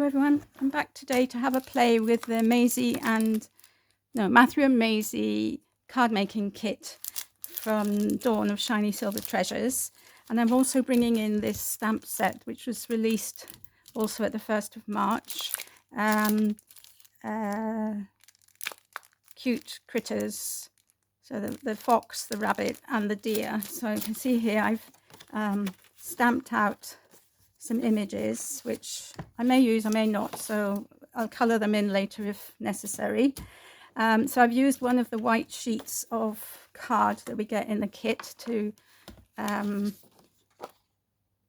Hello everyone, I'm back today to have a play with the Matthew and Maisie card making kit from Dawn of Shiny Silver Treasures. And I'm also bringing in this stamp set which was released also at the 1st of March. Cute critters, so the fox, the rabbit and the deer. So you can see here I've stamped out some images which I may use, I may not, so I'll colour them in later if necessary. So I've used one of the white sheets of card that we get in the kit to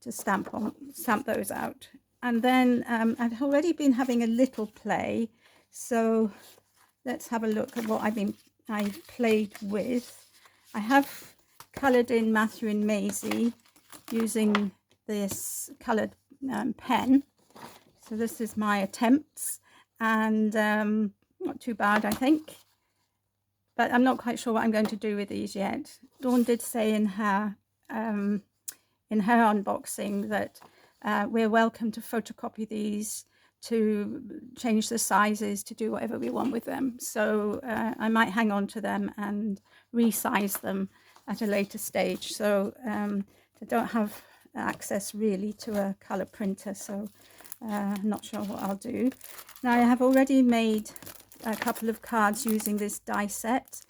stamp those out. And then I've already been having a little play, so let's have a look at what I've played with. I have coloured in Matthew and Maisie using this coloured pen. So this is my attempts, and not too bad, I think, but I'm not quite sure what I'm going to do with these yet. Dawn did say in her unboxing that we're welcome to photocopy these, to change the sizes, to do whatever we want with them. So I might hang on to them and resize them at a later stage. So I don't have access really to a colour printer, so I'm not sure what I'll do. Now I have already made a couple of cards using this die set.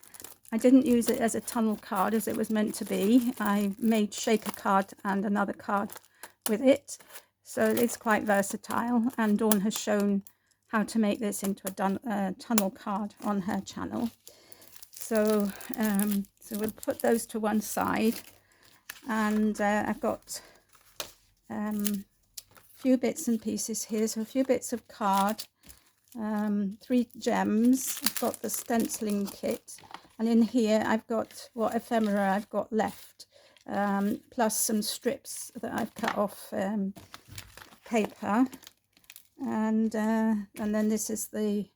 I didn't use it as a tunnel card as it was meant to be. I made shaker card and another card with it, so it's quite versatile, and Dawn has shown how to make this into a tunnel card on her channel. So so we'll put those to one side, and I've got a few bits and pieces here, so a few bits of card, 3 gems. I've got the stenciling kit, and in here I've got what ephemera I've got left, plus some strips that I've cut off paper, and then this is the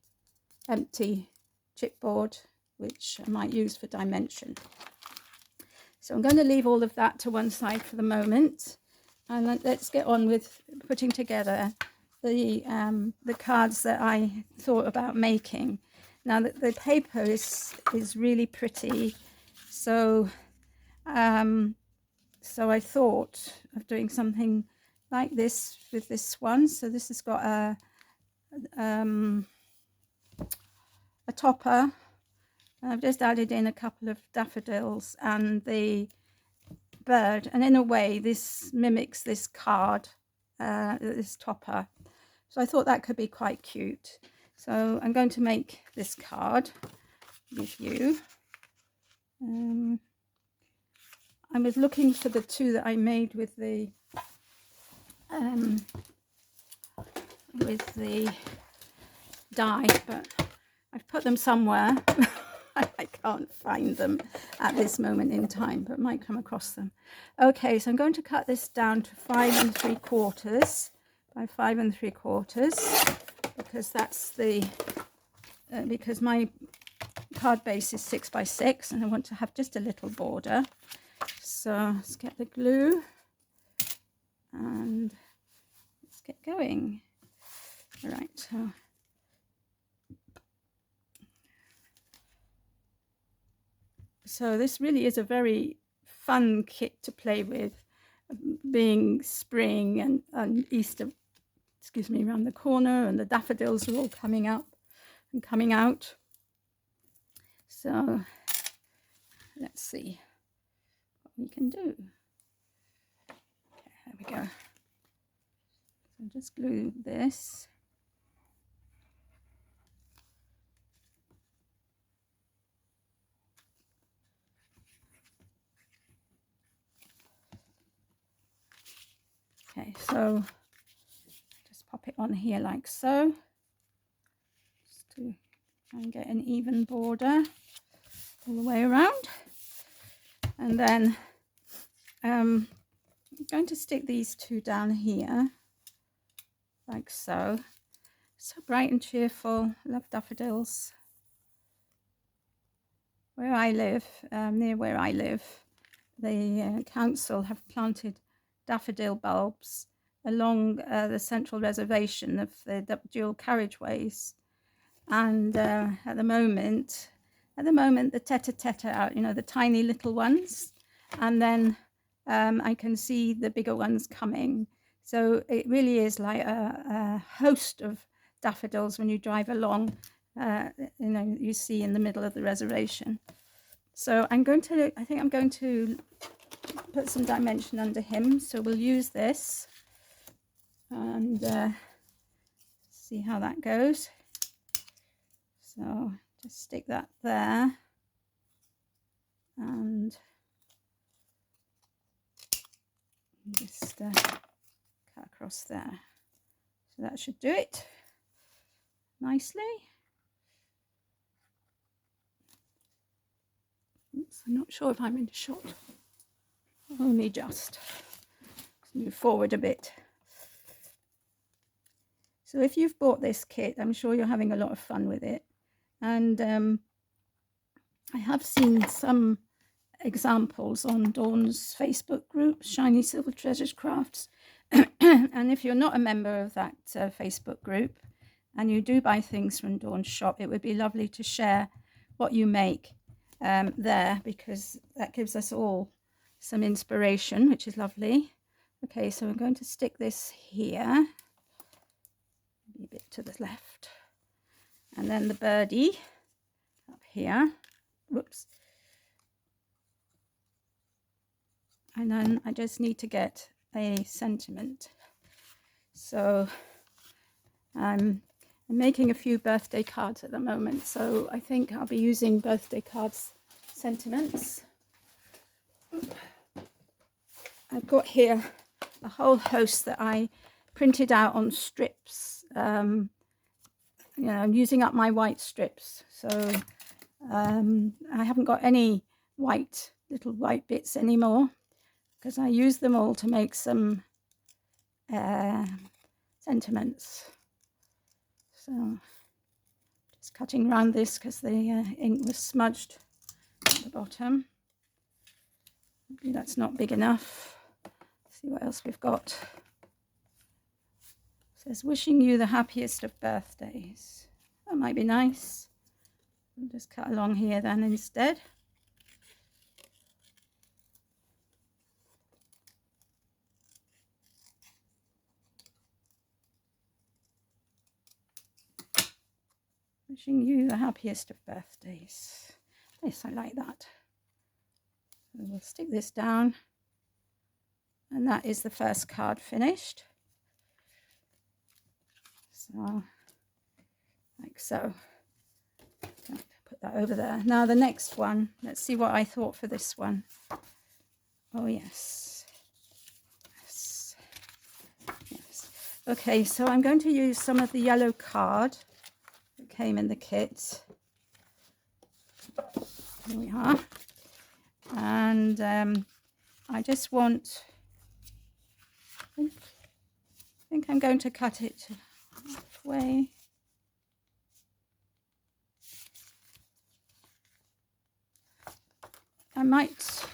empty chipboard which I might use for dimension. So I'm going to leave all of that to one side for the moment, and let's get on with putting together the cards that I thought about making. Now the paper is really pretty, so so I thought of doing something like this with this one. So this has got a topper. I've just added in a couple of daffodils and the bird, and in a way this mimics this card, this topper. So I thought that could be quite cute. So I'm going to make this card with you. I was looking for the two that I made with the die, but I've put them somewhere. I can't find them at this moment in time, but might come across them. Okay, so I'm going to cut this down to 5 3/4 by 5 3/4, because that's the because my card base is 6 by 6, and I want to have just a little border. So let's get the glue and let's get going. All right, so this really is a very fun kit to play with, being spring and Easter, excuse me, around the corner, and the daffodils are all coming up and coming out. So let's see what we can do. Okay, there we go. So just glue this. Okay, so just pop it on here like so, just to try and get an even border all the way around. And then I'm going to stick these two down here like so. So bright and cheerful. Love daffodils. Where I live, near where I live, the council have planted daffodil bulbs along the central reservation of the dual carriageways. And at the moment, the tete-a-tete out, you know, the tiny little ones, and then I can see the bigger ones coming. So it really is like a host of daffodils when you drive along, you know, you see in the middle of the reservation. So I think I'm going to put some dimension under him. So we'll use this and see how that goes. So just stick that there and just cut across there. So that should do it nicely. Oops, I'm not sure if I'm in the shot. Only just. Let's move forward a bit. So if you've bought this kit, I'm sure you're having a lot of fun with it. And I have seen some examples on Dawn's Facebook group, ShinySilvertreasures Crafts. And if you're not a member of that Facebook group and you do buy things from Dawn's shop, it would be lovely to share what you make there, because that gives us all some inspiration, which is lovely. Okay, so I'm going to stick this here, maybe a bit to the left, and then the birdie up here. Whoops. And then I just need to get a sentiment. So I'm making a few birthday cards at the moment, so I think I'll be using birthday cards sentiments. I've got here a whole host that I printed out on strips. You know, I'm using up my white strips, so I haven't got any little white bits anymore, because I used them all to make some sentiments. So just cutting around this because the ink was smudged at the bottom. Maybe that's not big enough. Let's see what else we've got. It says, wishing you the happiest of birthdays. That might be nice. I'll just cut along here then instead. Wishing you the happiest of birthdays. Yes, I like that. So we'll stick this down, and that is the first card finished. So, like so. Put that over there. Now the next one, let's see what I thought for this one. Oh yes. Yes. Yes. Okay, so I'm going to use some of the yellow card that came in the kit. Here we are. And I just want, I think I'm going to cut it halfway. I might,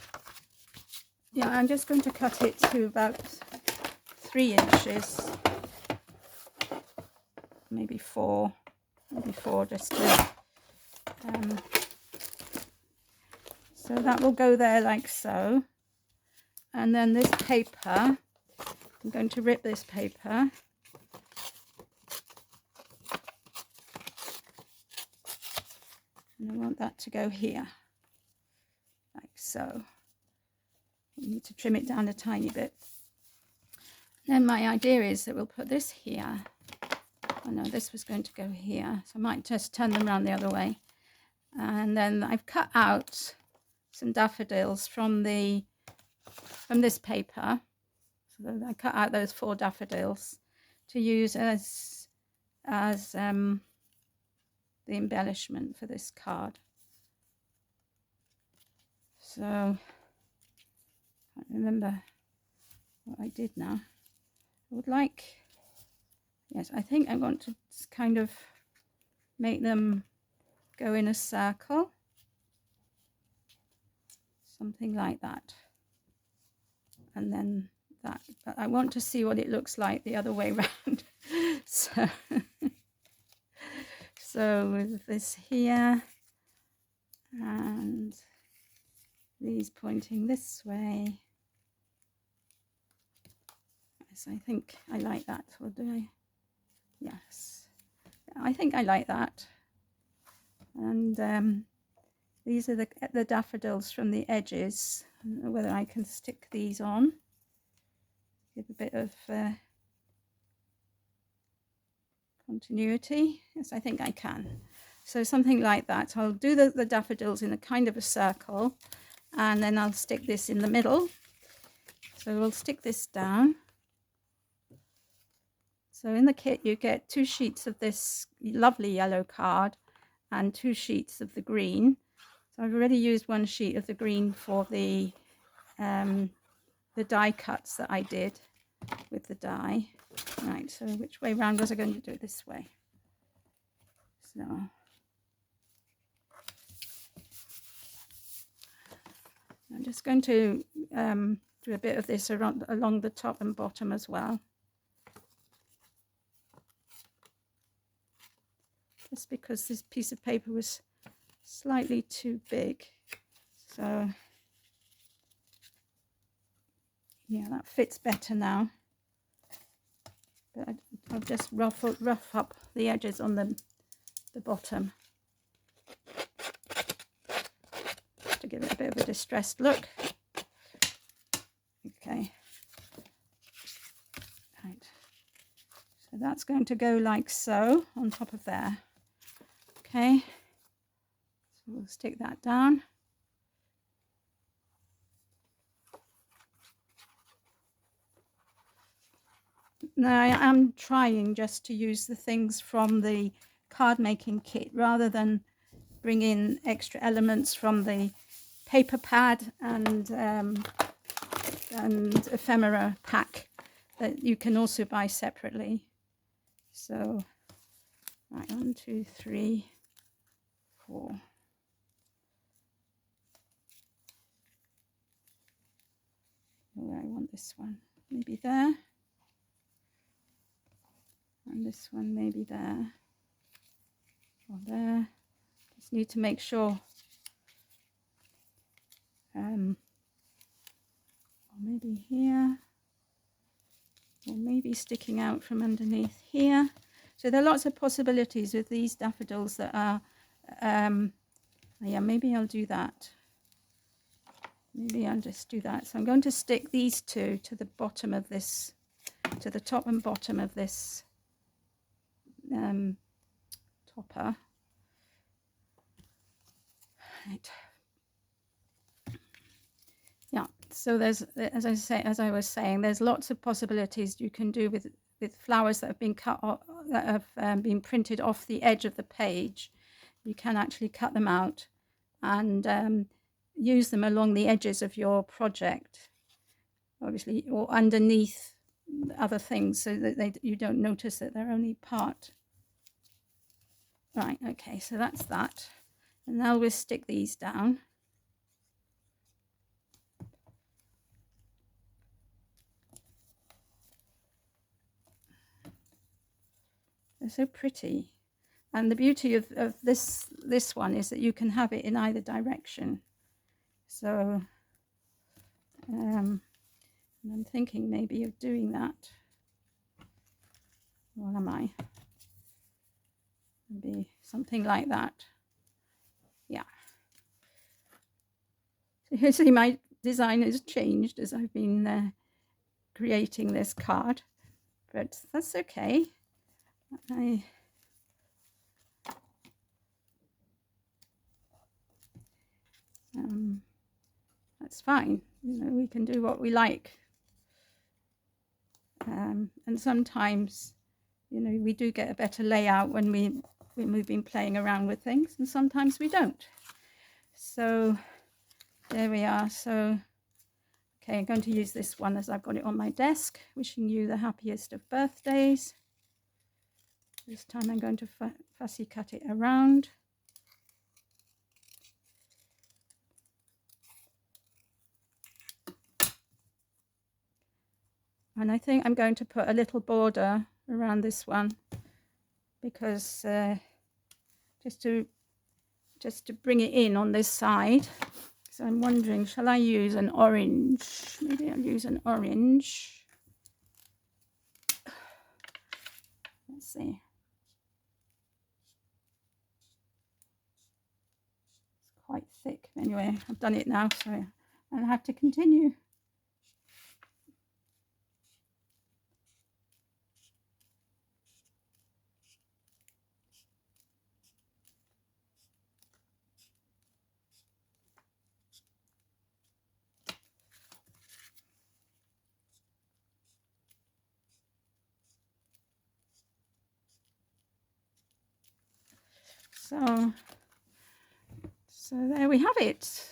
yeah, I'm just going to cut it to about 3 inches, maybe four, just to, so that will go there like so. And then this paper, I'm going to rip this paper. And I want that to go here. Like so. You need to trim it down a tiny bit. Then my idea is that we'll put this here. Oh no, this was going to go here, so I might just turn them around the other way. And then I've cut out some daffodils from this paper. So I cut out those 4 daffodils to use as the embellishment for this card. So I can't remember what I did now. I would like, yes, I think I want to kind of make them go in a circle, something like that, and then that, but I want to see what it looks like the other way around. So, so with this here, and these pointing this way. Yes, I think I like that. Or do I? Yes, I think I like that. And these are the daffodils from the edges. I don't know whether I can stick these on. Give a bit of continuity. Yes, I think I can. So something like that. I'll do the daffodils in a kind of a circle, and then I'll stick this in the middle. So we'll stick this down. So in the kit you get 2 sheets of this lovely yellow card and 2 sheets of the green. So I've already used 1 sheet of the green for the die cuts that I did with the die. Right, so which way round was I going to do it? This way. So I'm just going to do a bit of this along the top and bottom as well. Just because this piece of paper was slightly too big. So yeah, that fits better now. But I'll just rough up the edges on the bottom to give it a bit of a distressed look. Okay. Right. So that's going to go like so on top of there. Okay. So we'll stick that down. Now I am trying just to use the things from the card making kit rather than bring in extra elements from the paper pad and ephemera pack that you can also buy separately. So right, 1, 2, 3, 4. Where I want this one, maybe there. And this one maybe there or there. Just need to make sure, or maybe here, or maybe sticking out from underneath here. So there are lots of possibilities with these daffodils that are, yeah, maybe I'll do that. Maybe I'll just do that. So I'm going to stick these 2 to the bottom of this, to the top and bottom of this topper. Right. Yeah, so there's, as I was saying, there's lots of possibilities you can do with flowers that have been cut off, that have been printed off the edge of the page. You can actually cut them out and use them along the edges of your project, obviously, or underneath other things, so that you don't notice that they're only part. Right, okay, so that's that. And now we'll stick these down. They're so pretty. And the beauty of this one is that you can have it in either direction. So and I'm thinking maybe of doing that. What am I? Maybe something like that. Yeah. So you see my design has changed as I've been creating this card, but that's okay. That's fine. You know, we can do what we like. And sometimes, you know, we do get a better layout when we've been playing around with things, and sometimes we don't. So there we are. So okay, I'm going to use this one as I've got it on my desk. Wishing you the happiest of birthdays. This time I'm going to fussy cut it around. And I think I'm going to put a little border around this one, because just to bring it in on this side. So I'm wondering, shall I use an orange? Maybe I'll use an orange. Let's see. It's quite thick. Anyway, I've done it now, so I'll have to continue. So there we have it,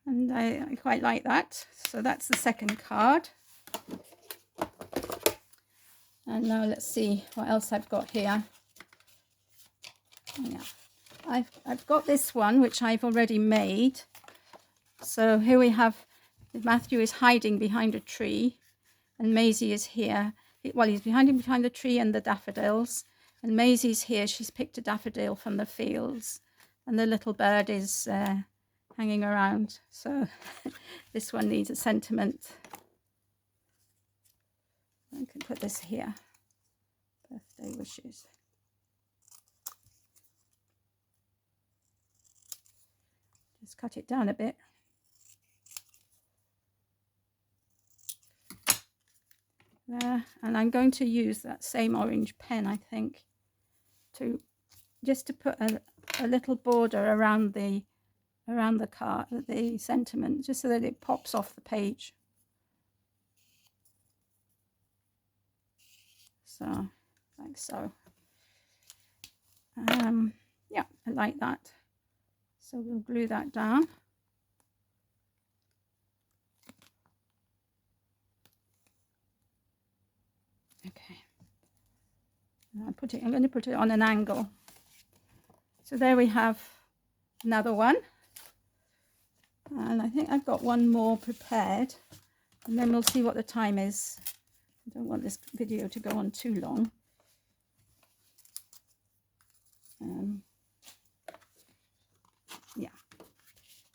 and I quite like that. So that's the second card. And now let's see what else I've got here. Yeah, I've got this one which I've already made. So here we have Matthew is hiding behind a tree, and Maisie is here. Well, he's behind the tree and the daffodils, and Maisie's here. She's picked a daffodil from the fields, and the little bird is hanging around. So this one needs a sentiment. I can put this here. Birthday wishes. Just cut it down a bit. There, and I'm going to use that same orange pen, I think, to just to put a little border around the card, the sentiment, just so that it pops off the page. So like so. Yeah, I like that. So we'll glue that down. Okay. And I'm going to put it on an angle. So there we have another one. And I think I've got one more prepared. And then we'll see what the time is. I don't want this video to go on too long. Yeah.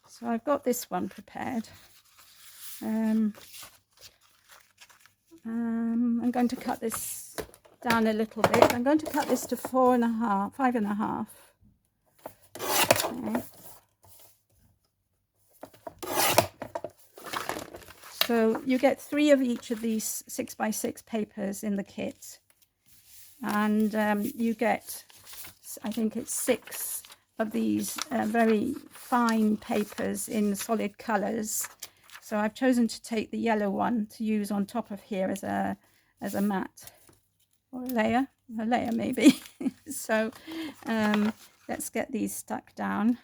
So I've got this one prepared. I'm going to cut this down a little bit. I'm going to cut this to 4.5, 5.5. Okay. So you get 3 of each of these 6x6 papers in the kit, and you get, I think it's 6 of these very fine papers in solid colours. So I've chosen to take the yellow one to use on top of here as a mat or a layer maybe. So let's get these stuck down.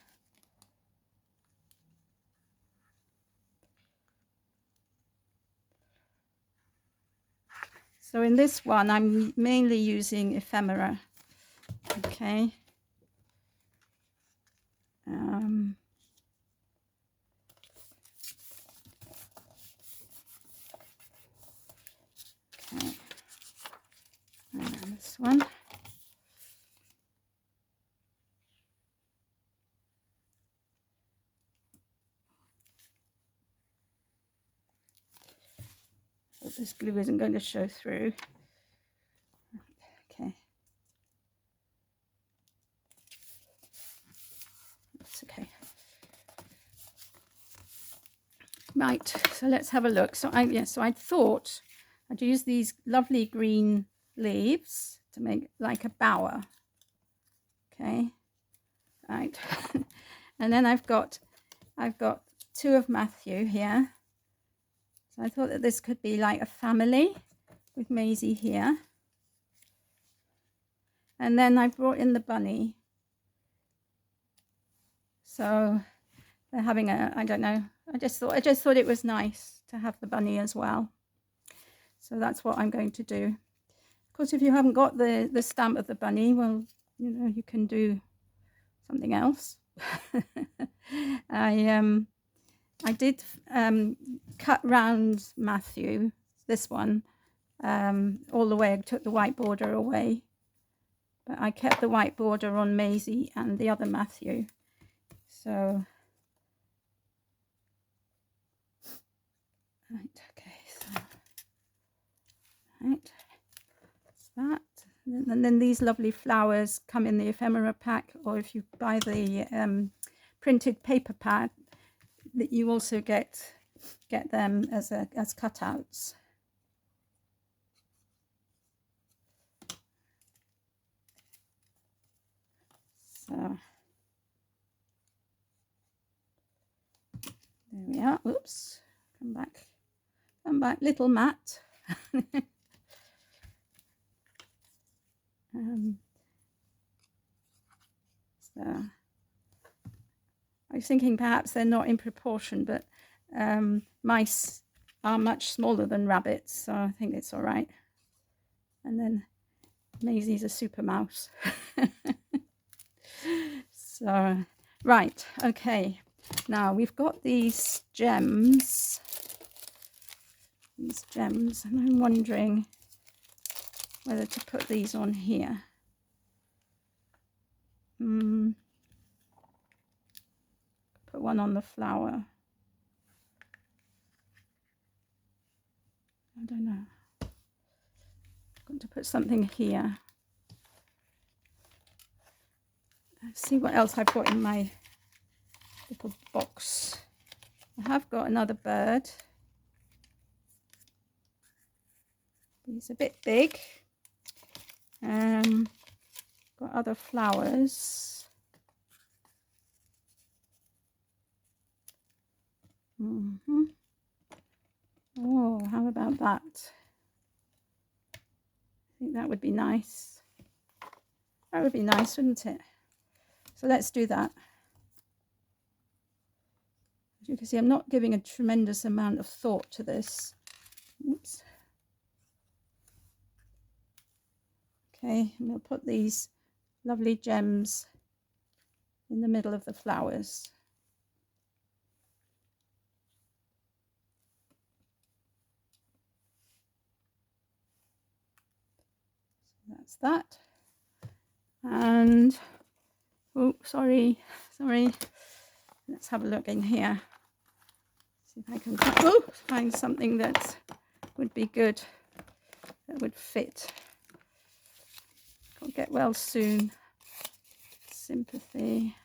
So in this one, I'm mainly using ephemera. Okay. Okay. And this one. Hope this glue isn't going to show through. Okay. That's okay. Right, so let's have a look. So I thought I'd use these lovely green leaves to make like a bower. Okay, right. And then I've got 2 of Matthew here. So I thought that this could be like a family with Maisie here. And then I brought in the bunny. So they're having I don't know. I just thought it was nice to have the bunny as well. So that's what I'm going to do. Of course, if you haven't got the stamp of the bunny, well, you know, you can do something else. I did cut round Matthew this one all the way. I took the white border away, but I kept the white border on Maisie and the other Matthew. So, right, okay, so, right, that's that. And then these lovely flowers come in the ephemera pack, or if you buy the printed paper pack, that you also get them as cutouts. So there we are. Oops, come back, little Matt. So I was thinking perhaps they're not in proportion, but mice are much smaller than rabbits, so I think it's all right. And then Maisie's a super mouse. So, right, okay. Now we've got these gems, and I'm wondering whether to put these on here. Put one on the flower. I don't know. I'm going to put something here. Let's see what else I've got in my little box. I have got another bird. He's a bit big. Got other flowers. Oh, how about that? I think that would be nice. That would be nice, wouldn't it? So let's do that. As you can see, I'm not giving a tremendous amount of thought to this. Oops. Okay, and we'll put these lovely gems in the middle of the flowers. So that's that. And, oh, sorry. Let's have a look in here. See if I can find something that would be good, that would fit. Got get well soon. Sympathy.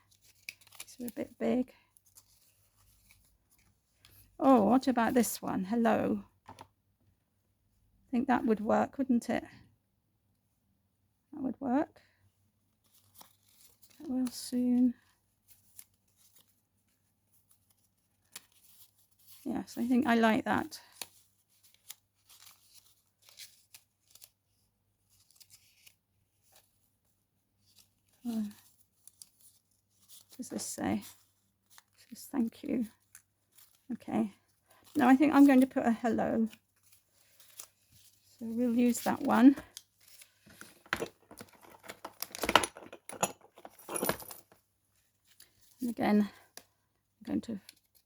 These are a bit big. Oh, what about this one? Hello. I think that would work, wouldn't it? That would work. Get well soon. Yes, I think I like that. What does this say? It says thank you. Okay. Now I think I'm going to put a hello. So we'll use that one. And again, I'm going to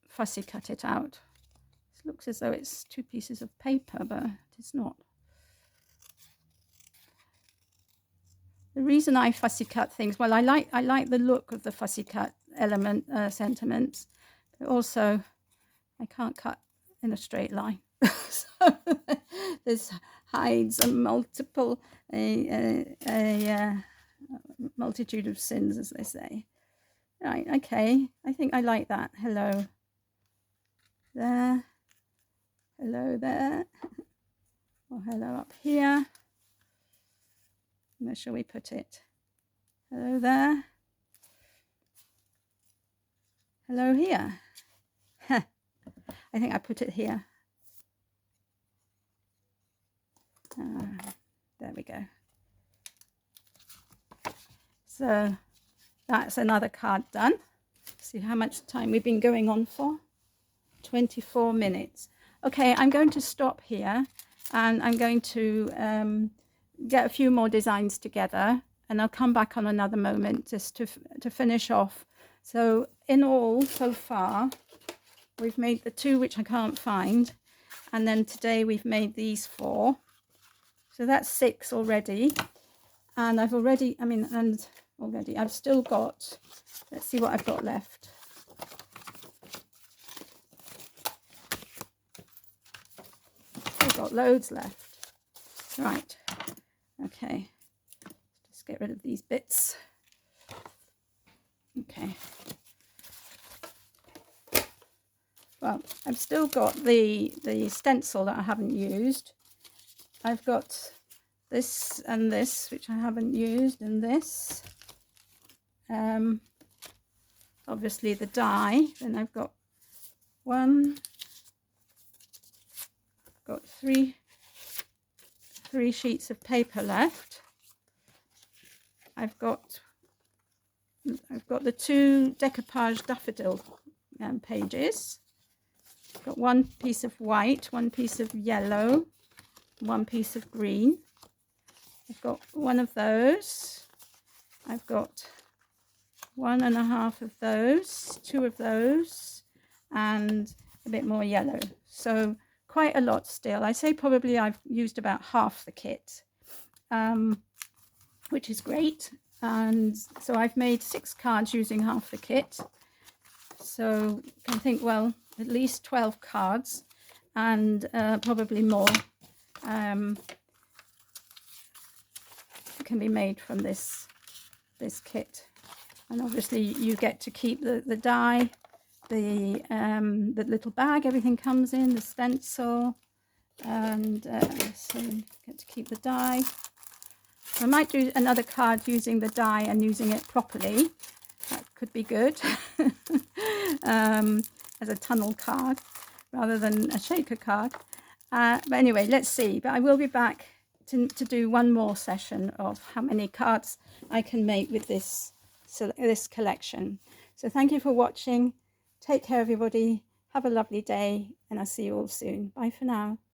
fussy cut it out. This looks as though it's two pieces of paper, but it's not. The reason I fussy cut things, well, I like the look of the fussy cut element sentiments, but also I can't cut in a straight line. So this hides a multitude of sins, as they say. Right, okay, I think I like that. Hello there, hello there, or hello up here. Where shall we put it? Hello there, hello here. I think I put it here. There we go. So that's another card done. See how much time we've been going on for? 24 minutes. Okay, I'm going to stop here, and I'm going to get a few more designs together, and I'll come back on another moment just to finish off. So in all, so far, we've made the two which I can't find, and then today we've made these 4. So that's 6 already. And I've still got, let's see what I've got left. I've got loads left. Right, okay, just get rid of these bits. Okay. Well, I've still got the stencil that I haven't used. I've got this and this, which I haven't used, and this. Obviously the die. Then I've got three sheets of paper left. I've got the 2 decoupage daffodil pages. I've got 1 piece of white, 1 piece of yellow, 1 piece of green. I've got 1 of those. I've got 1.5 of those, 2 of those, and a bit more yellow. So quite a lot still. I say probably I've used about half the kit, which is great. And so I've made 6 cards using half the kit. So you can think, well, at least 12 cards, and probably more can be made from this kit. And obviously you get to keep the die, the little bag everything comes in, the stencil, and so you get to keep the die. I might do another card using the die and using it properly. That could be good. As a tunnel card rather than a shaker card. But anyway, let's see. But I will be back to do one more session of how many cards I can make with this collection. So thank you for watching. Take care, everybody. Have a lovely day, and I'll see you all soon. Bye for now.